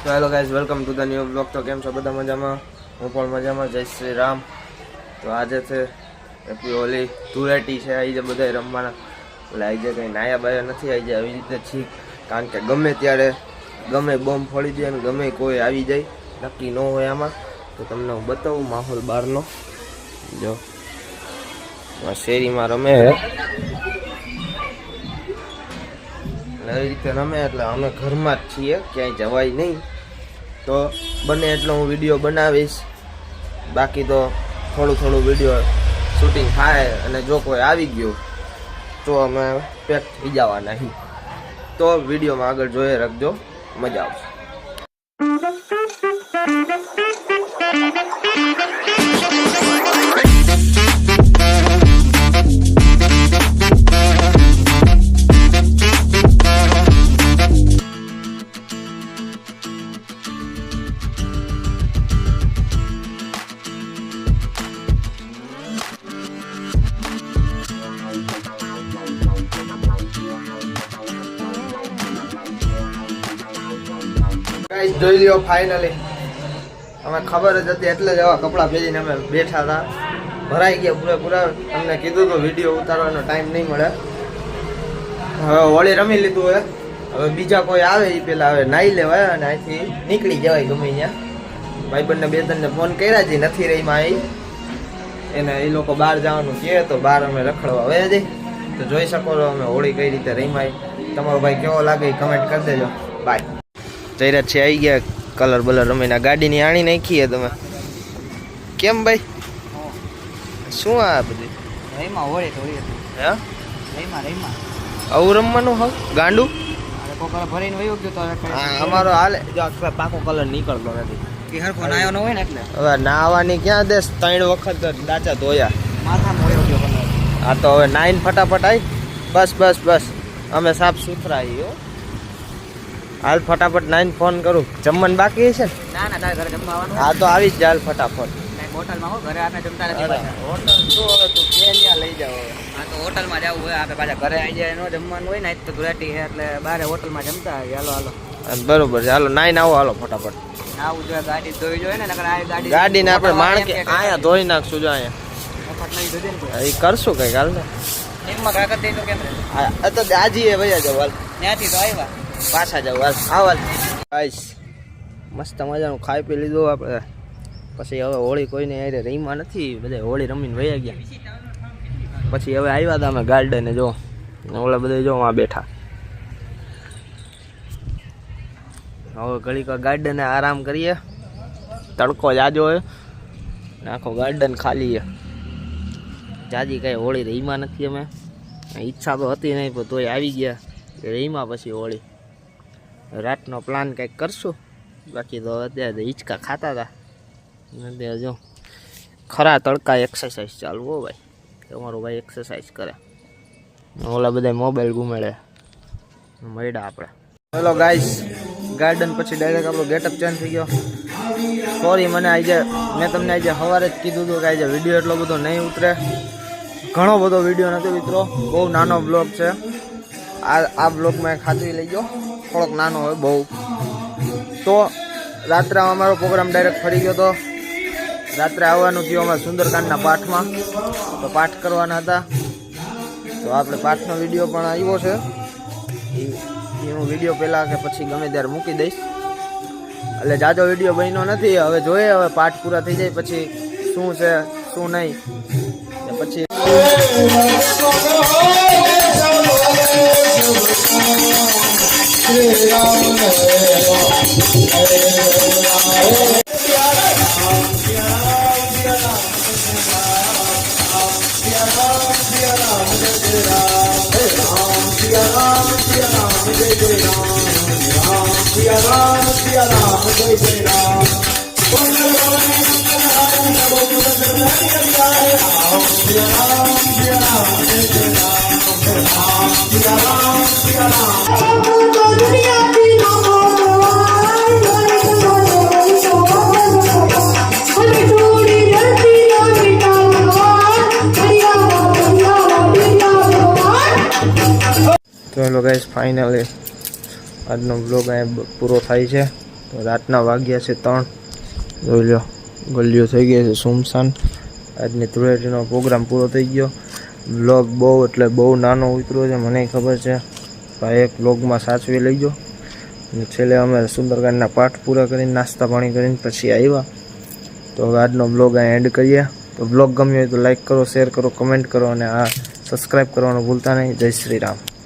તો hello guys, welcome to the new blog. તો કેમ છો બધા? મજામાં? હું પણ મજામાં. જય શ્રી રામ. તો આજે છે એપી હોલી, ધૂળેટી છે. આવી જાય બધા રમવાના. એટલે આવી જાય કંઈ નાયા બાયા નથી. આવી જાય આવી રીતે ઠીક, કારણ કે ગમે ત્યારે ગમે બોમ્બ ફોડી દે અને ગમે કોઈ આવી જાય, નક્કી ન હોય આમાં. તો તમને હું બતાવું માહોલ બહારનો. જો શેરીમાં રમે એવી રીતે રમે, એટલે અમે ઘરમાં જ છીએ, ક્યાંય જવાય નહીં. તો બને એટલો હું વિડીયો બનાવીશ. બાકી તો થોડું વિડીયો શૂટિંગ થાય, અને જો કોઈ આવી ગયું તો અમે પેક થઈ જવાના નહીં. તો વિડીયોમાં આગળ જોઈ રાખજો, મજા આવશે. જોઈ લ્યો, ફાઇનલી અમે ખબર જ હતી એટલે જ એવા કપડાં પહેરીને અમે બેઠા હતા. ભરાઈ ગયા પૂરેપૂરા. તમને કીધું તો વિડીયો ઉતારવાનો ટાઈમ નહીં મળે. હવે હોળી રમી લીધું હોય, હવે બીજા કોઈ આવે એ પેલા હવે નાહી લેવાય અને અહીંથી નીકળી જવાય ગમે ત્યાં. ભાઈબંધને બે ત્રણને ફોન કર્યા છે, નથી રહીમાં એને એ લોકો બહાર જવાનું કહે તો બહાર અમે રખડવા હવે જઈ. તો જોઈ શકો છો અમે હોળી કઈ રીતે રહીમાય. તમારો ભાઈ કેવો લાગે એ કમેન્ટ કરી દેજો. બાય. જયરાજ છે આવી ગયા, કલર બલર રમીને ગાડીની આણી નાખીએ તમે. કેમ ભાઈ, શું આ બધી આવું રમવાનું હવે ગાંડું? અમારો હાલે પાકો કલર નીકળતો નથી. હવે નાવાની ક્યાં દેશ, 3 વખત દાચા ધોયા. હા તો હવે નાઈન ફટાફટ આવી. બસ અમે સાફ સુથરા આવ્યો. હાલ ફટાફટ નાઈન ફોન કરું. જમવાનું બાકી છે ને? ના ઘરે જમવા આવવાનું. હા તો આવી જ જાય ફટાફટ. હોટલમાં હો, ઘરે આપણે જમતા નથી. હોટલ શું હવે તું કે ત્યાં લઈ જાવ? હા તો હોટલમાં જવું હોય આપણે, પાછા ઘરે આવી જાય. એનો જમવાનું હોય ને તો ધુરાટી છે એટલે બહાર હોટલમાં જમતા હોય. હાલો બરોબર છે. હાલો નાઈન આવો, હાલો ફટાફટ આવું જોઈએ. ગાડી ધોઈ જોઈએ ને, ગાડીને આપણે માણકે અહીંયા ધોઈ નાખશું. જો અહીંયા એ કરશું કઈક. હાલ ને તો આજી ભૈયા જાવ. હાલ ત્યાંથી તો આવ્યા, પાછા જાવ. હાલ ગાઈસ, મસ્ત મજાનું ખાઈ પી લીધું આપણે. પછી હવે હોળી કોઈને યારે રહીમાં નથી, બધા હોળી રમીને વયા ગયા. પછી હવે આવ્યા હતા અમે ગાર્ડને. જો ઓલા બધા જો આ બેઠા. હવે ઘડીક ગાર્ડને આરામ કરીએ. તડકો જાજો હોય, આખો ગાર્ડન ખાલી છે. જાજી કાંઈ હોળી રહીમાં નથી. અમે ઈચ્છા તો હતી નહીં, પણ તોય આવી ગયા રહીમાં. પછી હોળી રાતનો પ્લાન કંઈક કરશું. બાકી તો અત્યારે હિંચકા ખાતા હતા. અત્યારે જો ખરા તડકા એક્સરસાઇઝ ચાલુ હો ભાઈ. તમારો ભાઈ એક્સરસાઇઝ કરે. ઓલા બધા મોબાઈલ ઘુમેડે મળ્યા આપણે. હેલો ગાઈસ, ગાર્ડન પછી ડાયરેક્ટ આપણો ગેટઅપ ચેન્જ થઈ ગયો. સોરી, મને આજે મેં તમને આજે સવારે જ કીધું હતું કે આજે વિડીયો એટલો બધો નહીં ઉતરે. ઘણો બધો વિડીયો નથી મિત્રો, બહુ નાનો બ્લોગ છે. આ બ્લોગમાં ખાતરી લઈ ગયો, થોડોક નાનો હોય બહુ. તો રાત્રે અમારો પ્રોગ્રામ ડાયરેક્ટ ફરી ગયો હતો. રાત્રે આવવાનું થયું અમારે સુંદરકાંડના પાઠમાં. તો પાઠ કરવાના હતા. તો આપણે પાઠનો વિડીયો પણ આવ્યો છે. એ હું વિડીયો પહેલાં કે પછી ગમે ત્યારે મૂકી દઈશ. એટલે જાજો વિડીયો બન્યો નથી. હવે જોઈએ, હવે પાઠ પૂરા થઈ જાય પછી શું છે શું નહીં. પછી તો હેલો ગાઈસ, ફાઇનલી આજનો બ્લોગ અહીંયા પૂરો થાય છે. તો રાતના વાગ્યા છે 3. જોઈ લો ગલીઓ થઈ ગઈ છે સુમસાન. આજની ધૂળેટીનો પ્રોગ્રામ પૂરો થઈ ગયો. વ્લોગ બહુ એટલે બહુ નાનો ઉતર્યો છે, મને ખબર છે. ભાઈ એક વ્લોગમાં સાચવી લઈ ગયો. અને છેલ્લે અમે સુંદરકાંડના પાઠ પૂરા કરીને નાસ્તા પાણી કરીને પછી આવ્યા. તો હવે આજનો વ્લોગ અહીં એન્ડ કરીએ. તો વ્લોગ ગમ્યો હોય તો લાઈક કરો, શેર કરો, કમેન્ટ કરો અને આ સબસ્ક્રાઈબ કરવાનું ભૂલતા નહીં. જય શ્રી રામ.